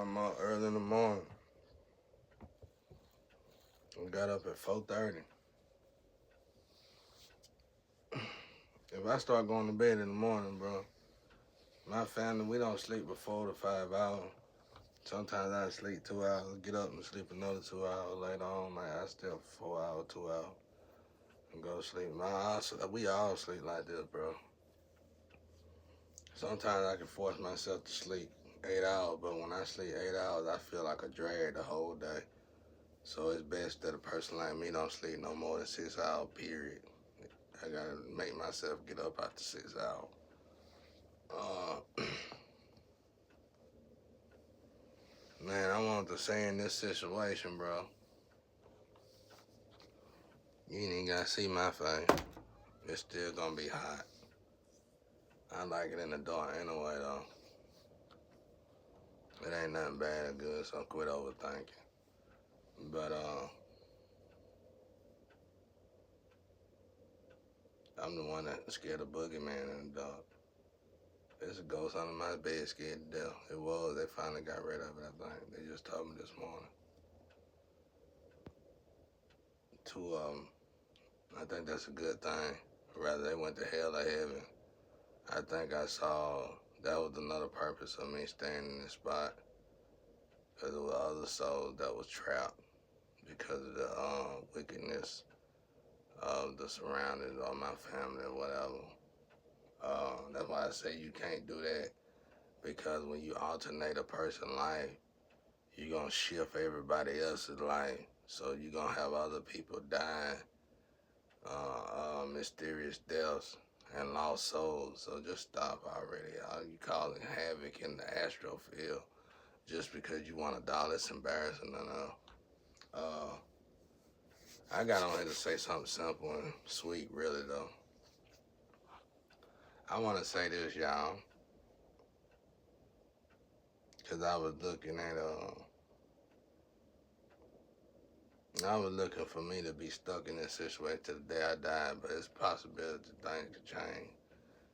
I'm up early in the morning. I got up at 4:30. If I start going to bed in the morning, bro, my family, we don't sleep but 4 to 5 hours. Sometimes I sleep 2 hours, get up and sleep another 2 hours later on. Like I still 4 hours, 2 hours, and go to sleep. We all sleep like this, bro. Sometimes I can force myself to sleep 8 hours, but when I sleep 8 hours, I feel like a drag the whole day. So it's best that a person like me don't sleep no more than 6 hours, period. I gotta make myself get up after 6 hours. Man, I want to say in this situation, bro, you ain't even gotta see my face. It's still gonna be hot. I like it in the dark anyway, though. It ain't nothing bad or good, so quit overthinking. But, I'm the one that scared of boogeyman in the dark. There's a ghost under my bed scared to death. It was. They finally got rid of it, I think. They just told me this morning. Two of them. I think that's a good thing. Rather they went to hell or heaven. I think I saw that was another purpose of me staying in this spot. Because there were other souls that was trapped because of the wickedness of the surroundings of my family or whatever. That's why I say you can't do that. Because when you alternate a person's life, you're going to shift everybody else's life. So you're going to have other people dying mysterious deaths and lost souls. So just stop already. You causing havoc in the astral field just because you want a dollar. It's embarrassing enough. I got on here to say something simple and sweet, really, though. I want to say this, y'all, because I was looking at, I was looking for me to be stuck in this situation to the day I die, but it's a possibility things could change.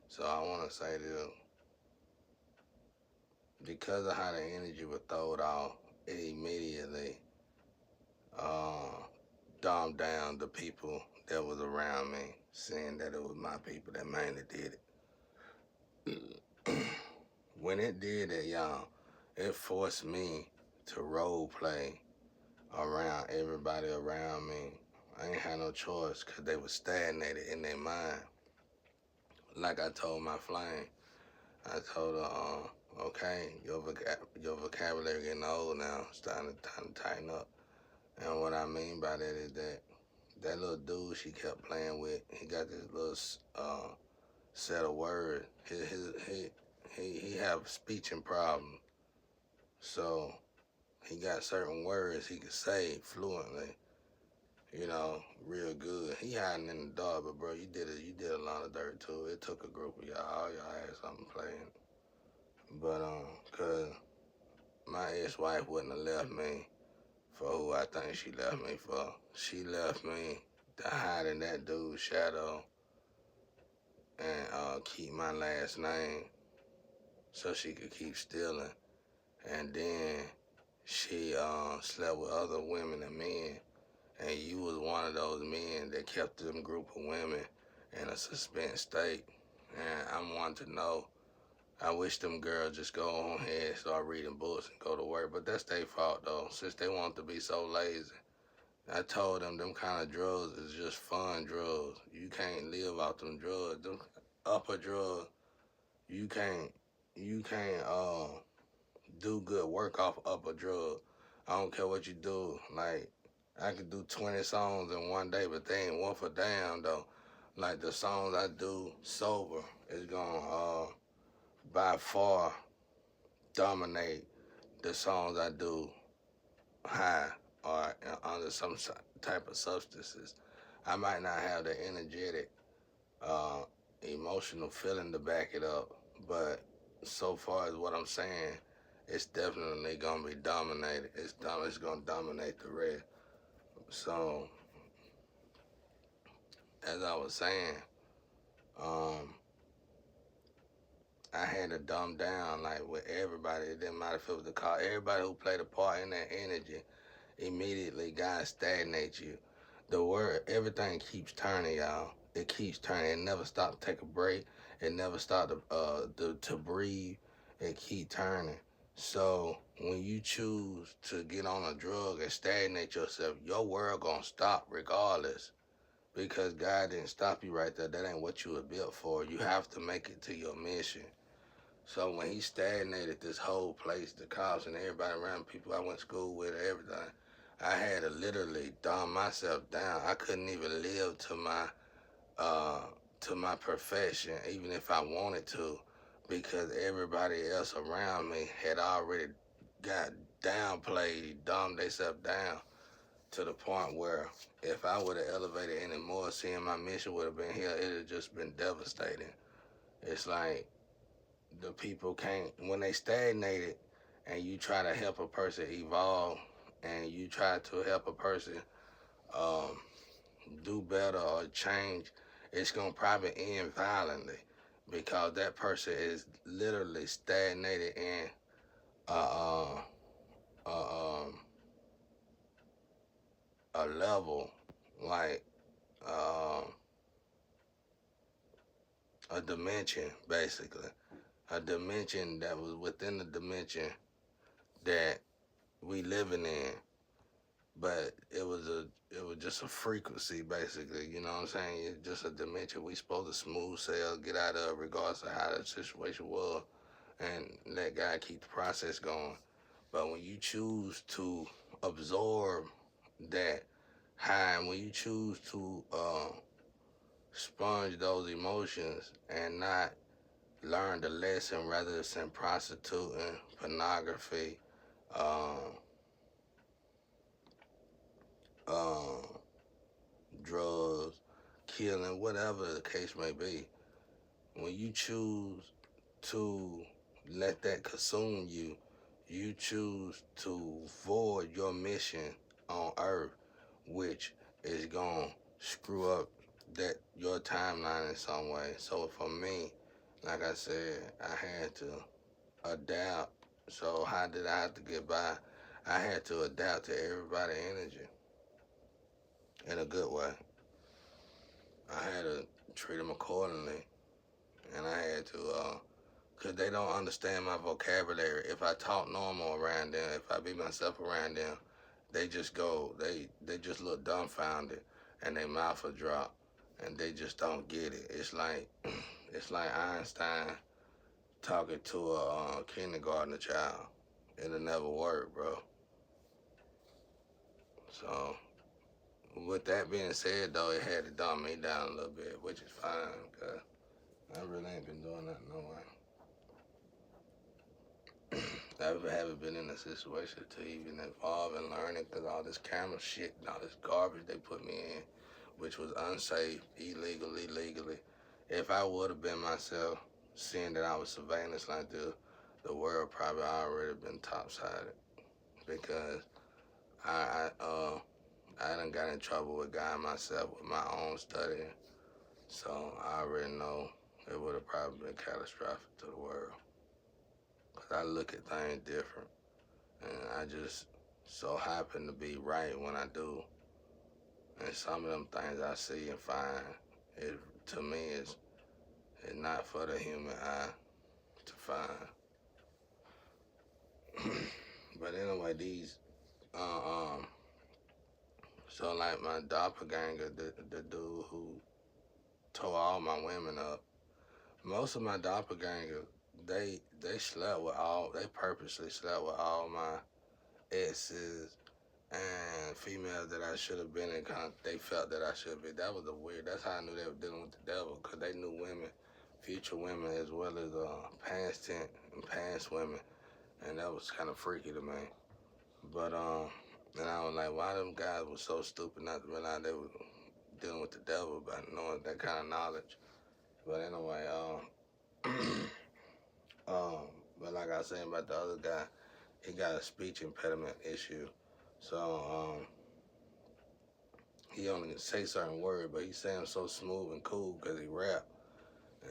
So I want to say this. Because of how the energy was thrown off, it immediately dumbed down the people that was around me, saying that it was my people that mainly did it. When it did that, y'all, it forced me to role play around everybody around me. I ain't had no choice because they were stagnated in their mind. Like I told my flame, I told her, okay, your vocabulary getting old now. It's time to tighten up. And what I mean by that is that little dude she kept playing with, he got this little set of words. He have speech and problem. So he got certain words he could say fluently, real good. He hiding in the dark, but bro, you did a lot of dirt too. It took a group of y'all, all y'all had something playing. But cause my ex-wife wouldn't have left me for who I think she left me for. She left me to hide in that dude's shadow and keep my last name so she could keep stealing. And then she slept with other women and men. And you was one of those men that kept them group of women in a suspense state. And I'm wanting to know, I wish them girls just go on ahead and start reading books and go to work. But that's their fault, though, since they want to be so lazy. I told them kind of drugs is just fun drugs. You can't live off them drugs. Them upper drugs, you can't do good work off upper drugs. I don't care what you do. Like, I could do 20 songs in one day, but they ain't worth a damn, though. Like, the songs I do sober is gonna by far dominate the songs I do high or under some type of substances. I might not have the energetic, emotional feeling to back it up, but so far as what I'm saying, it's definitely gonna be dominated. It's gonna dominate the rest. So, as I was saying, um, I had to dumb down like with everybody. It didn't matter if it was the car. Everybody who played a part in that energy, immediately God stagnates you. The word, everything keeps turning, y'all. It keeps turning. It never stopped to take a break. It never stopped to breathe. It keep turning. So when you choose to get on a drug and stagnate yourself, your world gonna stop regardless. Because God didn't stop you right there. That ain't what you were built for. You have to make it to your mission. So when he stagnated this whole place, the cops and everybody around, people I went to school with, everything, I had to literally dumb myself down. I couldn't even live uh to my profession, even if I wanted to, because everybody else around me had already got downplayed, dumbed themselves down to the point where if I would have elevated any more, seeing my mission would have been here, it'd have just been devastating. It's like the people can't, when they stagnated and you try to help a person evolve and you try to help a person um, do better or change, it's going to probably end violently because that person is literally stagnated in a, a, um, a level like um, a dimension, basically. A dimension that was within the dimension that we living in, but it was just a frequency basically, you know what I'm saying? It's just a dimension we supposed to smooth sail, get out of regardless of how the situation was and let God keep the process going. But when you choose to absorb that high and when you choose to sponge those emotions and not learn the lesson rather than prostituting, pornography, um, um, drugs, killing, whatever the case may be, when you choose to let that consume you, you choose to void your mission on earth, which is going to screw up that your timeline in some way. So for me, like I said, I had to adapt. So how did I have to get by? I had to adapt to everybody's energy in a good way. I had to treat them accordingly, and I had to, cause they don't understand my vocabulary. If I talk normal around them, if I be myself around them, they just go, they just look dumbfounded, and their mouth will drop, and they just don't get it. It's like, it's like Einstein talking to a kindergarten child. It'll never work, bro. So with that being said, though, it had to dumb me down a little bit, which is fine, cause I really ain't been doing that no way. I haven't been in a situation to even evolve and learn it because all this camera shit and all this garbage they put me in, which was unsafe, illegal, illegally. If I would have been myself, seeing that I was surveillance like this, the world probably already been top-sided because I done got in trouble with God myself with my own studying. So I already know it would have probably been catastrophic to the world. Because I look at things different. And I just so happen to be right when I do. And some of them things I see and find, it to me is not for the human eye to find. But anyway, these, uh, um, so like my doppelganger, the dude who tore all my women up, most of my doppelgangers, they slept with all, they purposely slept with all my exes and females that I should have been in they felt that I should be. That was a weird, that's how I knew they were dealing with the devil, because they knew women, future women, as well as past tense and past women, and that was kind of freaky to me. But, and I was like, why them guys were so stupid not to realize they were dealing with the devil by knowing that kind of knowledge. But anyway, um, but like I was saying about the other guy, he got a speech impediment issue. So, he only can say certain words, but he say them so smooth and cool because he rap.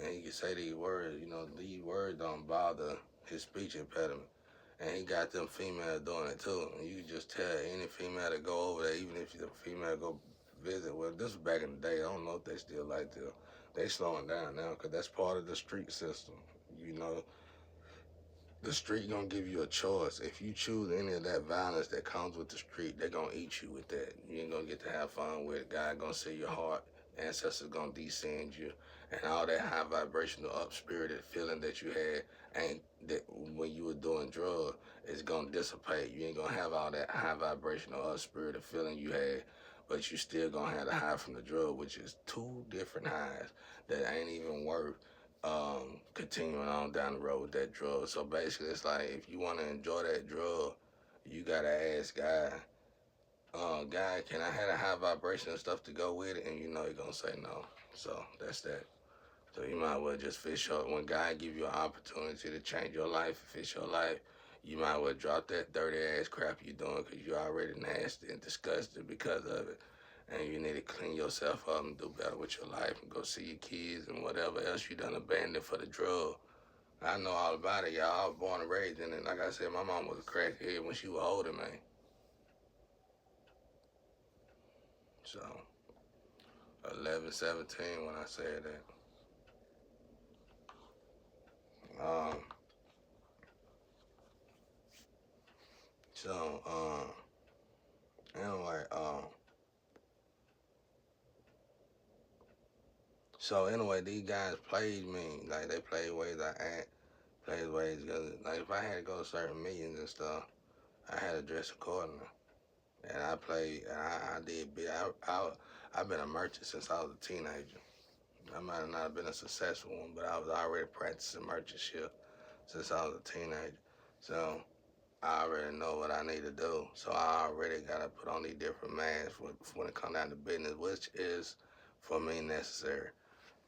And he can say these words, you know, these words don't bother his speech impediment. And he got them females doing it too. And you can just tell any female to go over there, even if the female go visit. Well, this was back in the day. I don't know if they still like this. They slowing down now because that's part of the street system. You know, the street gonna give you a choice. If you choose any of that violence that comes with the street, they gonna eat you with that. You ain't gonna get to have fun with it. God gonna see your heart. Ancestors gonna descend you, and all that high vibrational, up spirited feeling that you had, ain't that when you were doing drugs, it's gonna dissipate. You ain't gonna have all that high vibrational, up spirited feeling you had, but you still gonna have the high from the drug, which is two different highs that ain't even worth continuing on down the road with that drug. So basically, it's like if you want to enjoy that drug, you gotta ask God, God, can I have a high vibration and stuff to go with it? And you know He's gonna say no. So that's that. So you might well just fish out when God give you an opportunity to change your life, fish your life. You might well drop that dirty ass crap you're doing because you're already nasty and disgusted because of it. And you need to clean yourself up and do better with your life and go see your kids and whatever else you done abandoned for the drug. I know all about it, y'all. I was born and raised in it. Like I said, my mom was a crackhead when she was older, man. So, 11, 17 when I said that. Um, so, anyway, these guys played me. Like, they played ways I act, played ways, cause, like, if I had to go to certain meetings and stuff, I had to dress accordingly. And I played, and I did big. I've been a merchant since I was a teenager. I might have not been a successful one, but I was already practicing merchantship since I was a teenager. So I already know what I need to do. So I already got to put on these different masks when it comes down to business, which is for me necessary.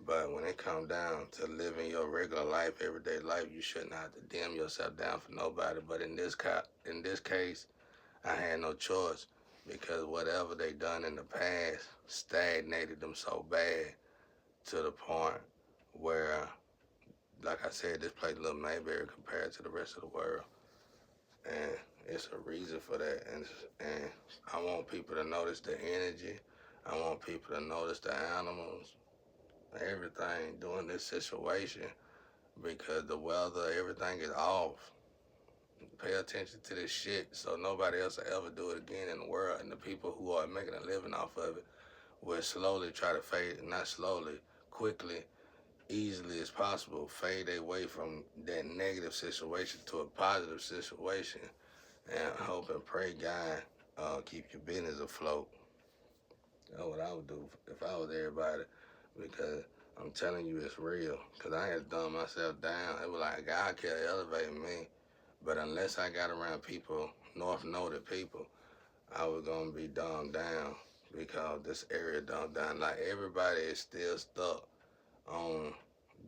But when it comes down to living your regular life, everyday life, you shouldn't have to dim yourself down for nobody. But in this case, I had no choice because whatever they done in the past stagnated them so bad to the point where, like I said, this place look Mayberry compared to the rest of the world, and it's a reason for that. And I want people to notice the energy. I want people to notice the animals, everything during this situation because the weather, everything is off. Pay attention to this shit so nobody else will ever do it again in the world, and the people who are making a living off of it will slowly try to fade, not slowly, quickly, easily as possible, fade away from that negative situation to a positive situation, and hope and pray God keep your business afloat. That's what I would do if I was everybody, because I'm telling you it's real. Because I had to dumb myself down. It was like God kept elevating me, but unless I got around people, North Noted people, I was gonna be dumbed down because this area dumbed down. Like everybody is still stuck on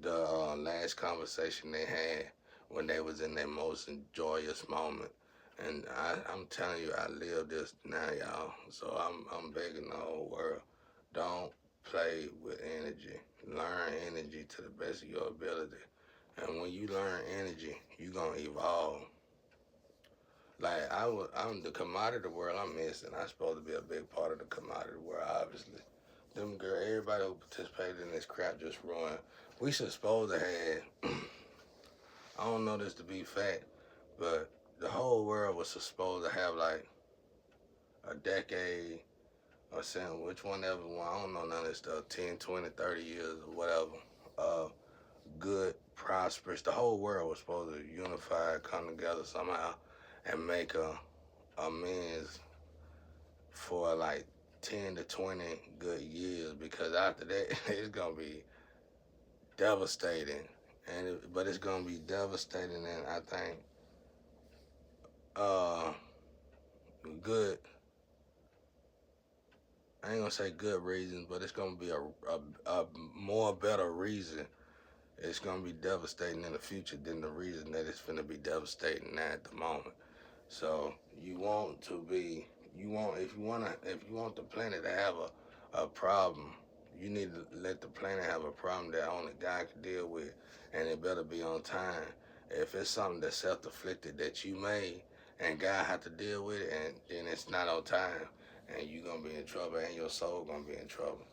the last conversation they had when they was in their most joyous moment. And I'm telling you, I live this now, y'all. So I'm begging the whole world, don't play with energy. Learn energy to the best of your ability. And when you learn energy, you gonna evolve. Like I'm the commodity world I'm missing. I'm supposed to be a big part of the commodity world, obviously. Them girl, everybody who participated in this crap just ruined. We should supposed to have. I don't know this to be fact, but the whole world was supposed to have like a decade or something, which one ever one, I don't know none of this stuff, 10, 20, 30 years or whatever, good, prosperous, the whole world was supposed to unify, come together somehow and make a amends for like 10 to 20 good years, because after that, it's going to be devastating. But it's going to be devastating, and I think uh, good, I ain't gonna say good reasons, but it's gonna be a more better reason. It's gonna be devastating in the future than the reason that it's gonna be devastating now at the moment. So you want to be, you want if you want the planet to have a problem, You need to let the planet have a problem that only God can deal with, and it better be on time. If it's something that's self-inflicted that you made, and God have to deal with it, and then it's not on time, and you gonna be in trouble, and your soul gonna be in trouble.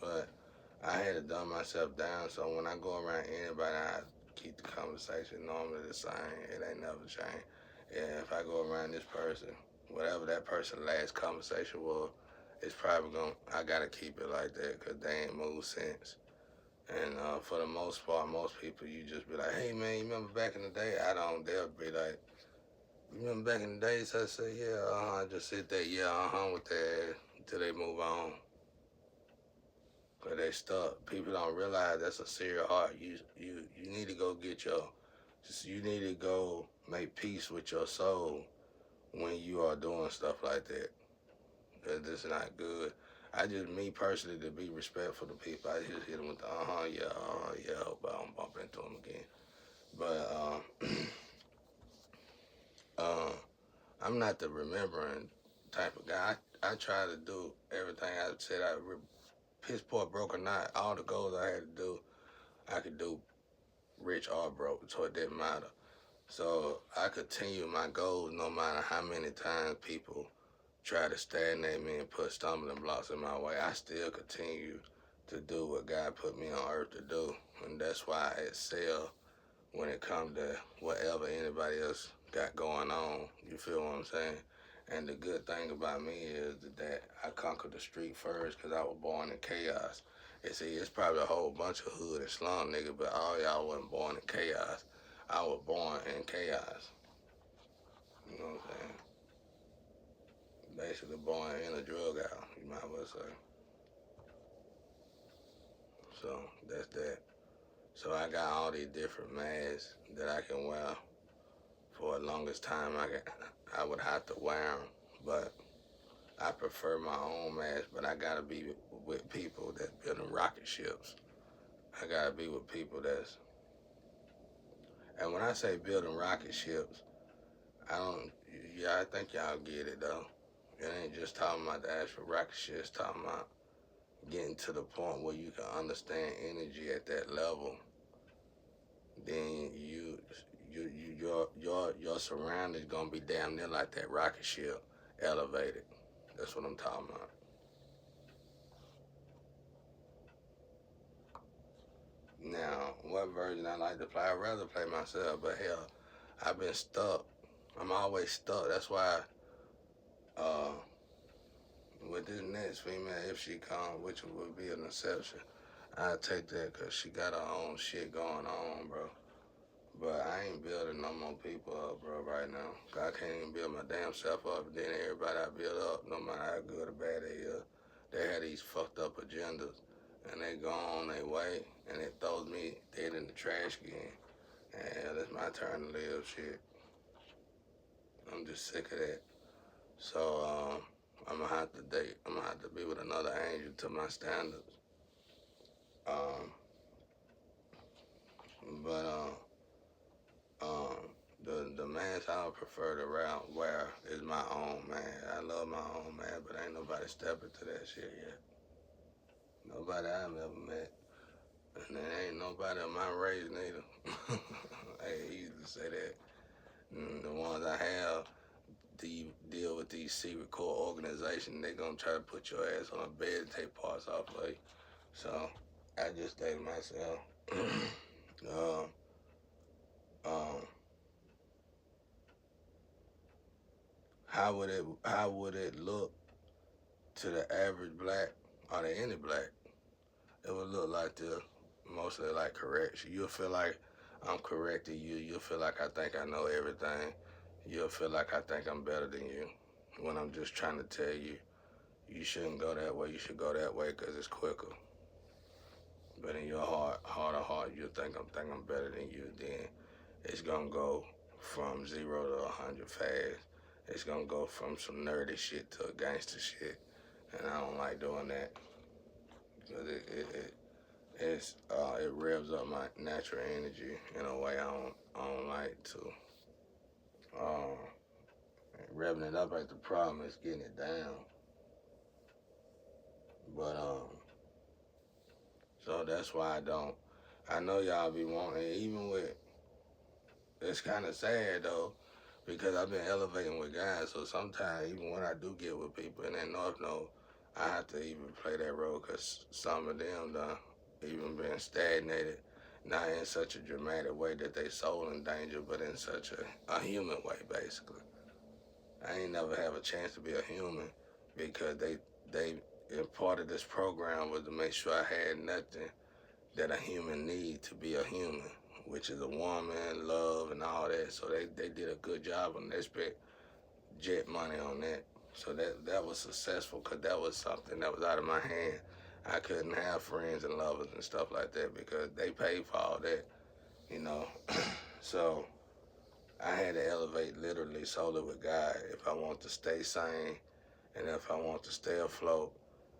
But I had to dumb myself down, so when I go around anybody, I keep the conversation normally the same. It ain't never changed. And if I go around this person, whatever that person's last conversation was, it's probably going to, I got to keep it like that because they ain't moved since. And for the most part, most people, you just be like, hey man, you remember back in the day? I don't, they'll be like, you remember back in the days? I say, yeah, I just sit there, yeah, with that until they move on. Cause they stuck. People don't realize that's a serious heart. You need to go get you need to go make peace with your soul when you are doing stuff like that. Cause this is not good. I just, me personally, to be respectful to people, I just hit them with the yeah, hope I don't bump into them again. But I'm not the remembering type of guy. I try to do everything I said. Piss poor broke or not, all the goals I had to do, I could do rich or broke, so it didn't matter. So I continue my goals no matter how many times people try to stagnate me and put stumbling blocks in my way. I still continue to do what God put me on earth to do. And that's why I excel when it comes to whatever anybody else got going on. You feel what I'm saying? And the good thing about me is that I conquered the street first because I was born in chaos. And see, it's probably a whole bunch of hood and slum niggas, but all y'all wasn't born in chaos. I was born in chaos. You know what I'm saying? Basically born in a drug house, you might well say. So that's that. So I got all these different masks that I can wear for the longest time. I would have to wear them, but I prefer my own mask. But I gotta be with people that's building rocket ships. I gotta be with people that's, and when I say building rocket ships, I don't, yeah, I think y'all get it though. It ain't just talking about the actual rocket ship, it's talking about getting to the point where you can understand energy at that level. Then your surroundings gonna be damn near like that rocket ship, elevated. That's what I'm talking about. Now, what version I like to play? I'd rather play myself, but hell, I've been stuck. I'm always stuck. That's why, uh, with this next female, if she come, which would be an exception, I take that because she got her own shit going on, bro. But I ain't building no more people up, bro, right now. I can't even build my damn self up. And then everybody I build up, no matter how good or bad they have these fucked up agendas. And they go on their way, and it throws me dead in the trash again. And it's my turn to live, shit. I'm just sick of that. So, I'm gonna have to date. I'm gonna have to be with another angel to my standards. Um, but, the mask I would prefer to wear is my own man. I love my own man, but ain't nobody stepping to that shit yet. Nobody I've ever met. And there ain't nobody of my race neither. I ain't easy to say that. And the ones I have deal with these secret core organizations, they gonna try to put your ass on a bed and take parts off of you. So I just stay to myself. um, um, how would it look to the average black or to any black? It would look like this, mostly like correction. You'll feel like I'm correcting you. You'll feel like I think I know everything. You'll feel like I think I'm better than you. When I'm just trying to tell you, you shouldn't go that way. You should go that way because it's quicker. But in your heart of heart, you think I'm better than you. Then it's gonna go from 0 to 100 fast. It's gonna go from some nerdy shit to a gangster shit, and I don't like doing that because it revs up my natural energy in a way I don't like to. Revving it up ain't the problem, it's getting it down. But so that's why I don't. I know y'all be wanting, even with. It's kind of sad though, because I've been elevating with guys. So sometimes, even when I do get with people in that North Node, I have to even play that role because some of them done even been stagnated, not in such a dramatic way that they soul in danger, but in such a human way, basically. I ain't never have a chance to be a human because they and part of this program was to make sure I had nothing that a human need to be a human, which is a woman, love, and all that. So they did a good job on that. Spent jet money on that. So that was successful because that was something that was out of my hand. I couldn't have friends and lovers and stuff like that because they paid for all that, you know. So I had to elevate literally solely with God if I want to stay sane and if I want to stay afloat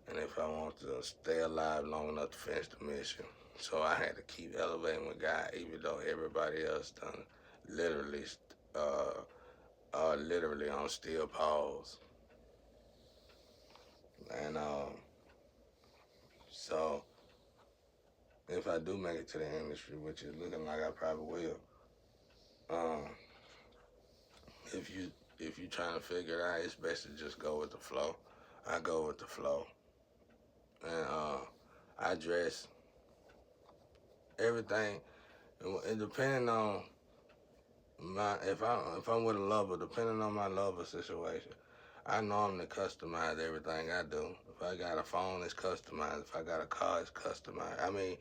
and if I want to stay alive long enough to finish the mission. So I had to keep elevating with God, even though everybody else done literally, literally on still pause. And so if I do make it to the industry, which is looking like I probably will, um, if you trying to figure it out, it's best to just go with the flow. I go with the flow, and I dress everything. And depending on my if I'm with a lover, depending on my lover situation, I normally customize everything I do. If I got a phone, it's customized. If I got a car, it's customized. I mean,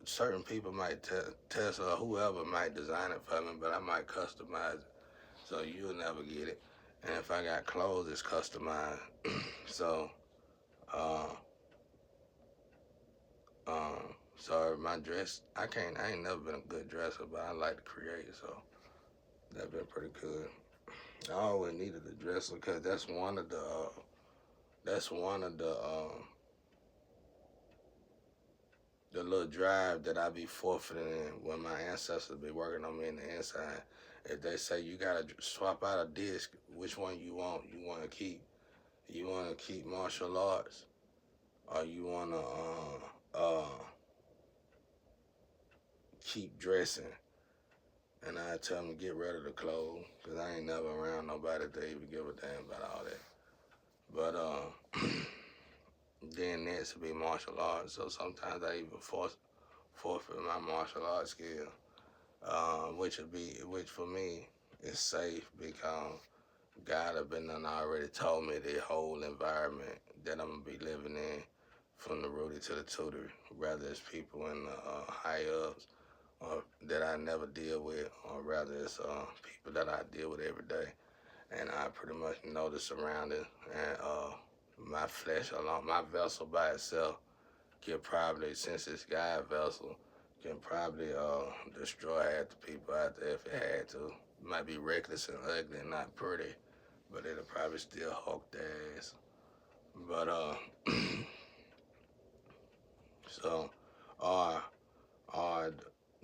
certain people might Tesla or whoever might design it for me, but I might customize it, so you'll never get it. And if I got clothes, it's customized. So, uh, so my dress, I ain't never been a good dresser, but I like to create, so that's been pretty good. I always needed a dresser because that's one of the little drive that I be forfeiting when my ancestors be working on me in the inside. If they say you gotta swap out a disc, which one you want? You want to keep? You want to keep martial arts, or you want to keep dressing? And I tell them to get rid of the clothes, cause I ain't never around nobody that even give a damn about all that. But then next to be martial arts, so sometimes I even forfeit my martial arts skill, which for me is safe because God have been done already told me the whole environment that I'm gonna be living in, from the Rudy to the Tutor, rather it's people in the high ups or that I never deal with, or rather it's people that I deal with every day, and I pretty much know the surroundings and my flesh alone, my vessel by itself can probably, since it's God vessel, can probably destroy half the people out there if it had to. It might be reckless and ugly and not pretty, but it'll probably still hulk their ass. But so, or or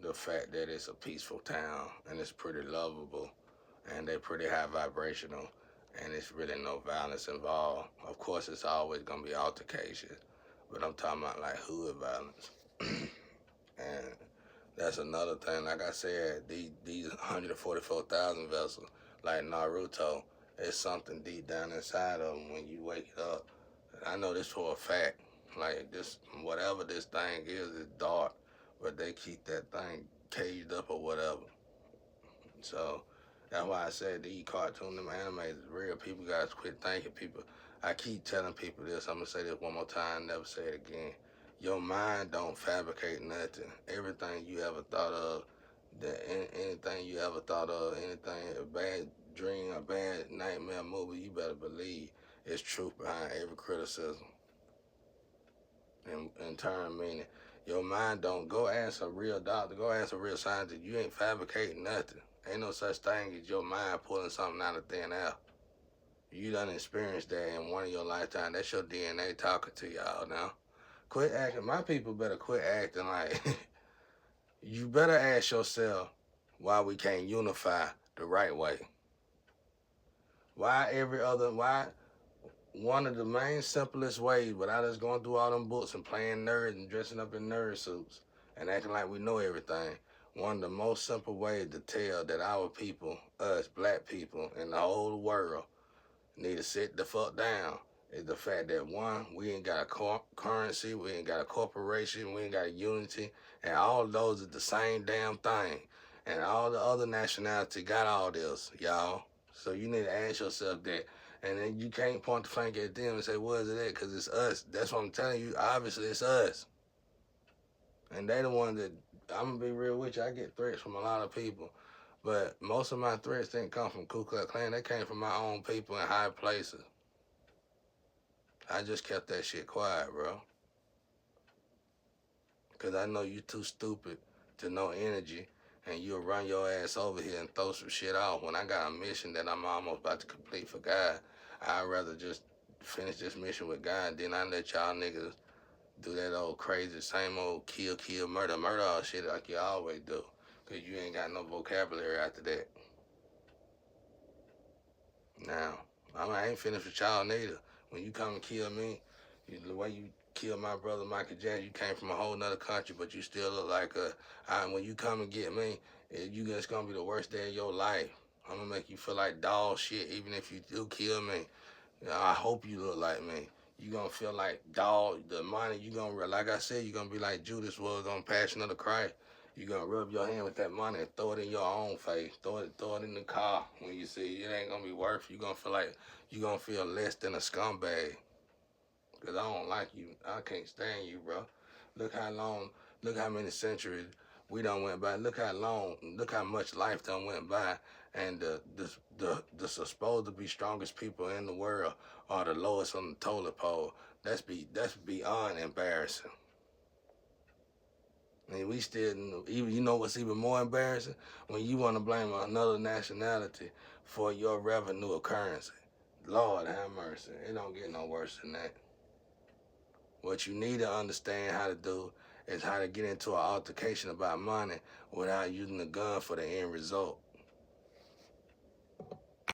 the fact that it's a peaceful town and it's pretty lovable and they're pretty high vibrational and it's really no violence involved. Of course, it's always gonna be altercation, but I'm talking about like hood violence. And that's another thing. Like I said, these 144,000 vessels, like Naruto, it's something deep down inside of them when you wake up. I know this for a fact. Like this, whatever this thing is dark, but they keep that thing caged up or whatever. So that's why I said these cartoons, them animes is real. People gotta quit thinking. People, I keep telling people this. I'm gonna say this one more time. Never say it again. Your mind don't fabricate nothing. Everything you ever thought of, anything you ever thought of, anything, a bad dream, a bad nightmare movie, you better believe it's truth behind every criticism. In turn, meaning your mind don't, go ask a real doctor, go ask a real scientist. You ain't fabricating nothing. Ain't no such thing as your mind pulling something out of thin air. You done experienced that in one of your lifetime. That's your DNA talking to y'all now. Quit acting. My people better quit acting like. You better ask yourself why we can't unify the right way. Why every other, why one of the main simplest ways, without us going through all them books and playing nerds and dressing up in nerd suits and acting like we know everything, one of the most simple ways to tell that our people, us black people in the whole world, need to sit the fuck down is the fact that one, we ain't got a currency, we ain't got a corporation, we ain't got a unity, and all of those are the same damn thing. And all the other nationality got all this, y'all. So you need to ask yourself that. And then you can't point the finger at them and say, what is it at? Because it's us. That's what I'm telling you. Obviously, it's us. And they the ones that, I'm going to be real with you, I get threats from a lot of people. But most of my threats didn't come from Ku Klux Klan. They came from my own people in high places. I just kept that shit quiet, bro. Because I know you too stupid to know energy, and you'll run your ass over here and throw some shit off. When I got a mission that I'm almost about to complete for God, I'd rather just finish this mission with God, then I let y'all niggas do that old crazy, same old kill, murder all shit like you always do. Because you ain't got no vocabulary after that. Now, I ain't finished with y'all neither. When you come and kill me, the way you killed my brother Michael Jackson, you came from a whole nother country, but you still look like when you come and get me, it's gonna be the worst day of your life. I'm gonna make you feel like dog shit, even if you do kill me. I hope you look like me. You gonna feel like dog. The money you gonna, like I said, you gonna be like Judas was on Passion of the Christ. You gonna rub your hand with that money and throw it in your own face. Throw it in the car when you see it ain't gonna be worth. You gonna feel like you gonna feel less than a scumbag. Cause I don't like you. I can't stand you, bro. Look how long. Look how many centuries we done went by. Look how long. Look how much life done went by. And the supposed to be strongest people in the world are the lowest on the toilet pole. That's beyond embarrassing. And we still, even, you know what's even more embarrassing? When you want to blame another nationality for your revenue or currency. Lord have mercy. It don't get no worse than that. What you need to understand how to do is how to get into an altercation about money without using the gun for the end result.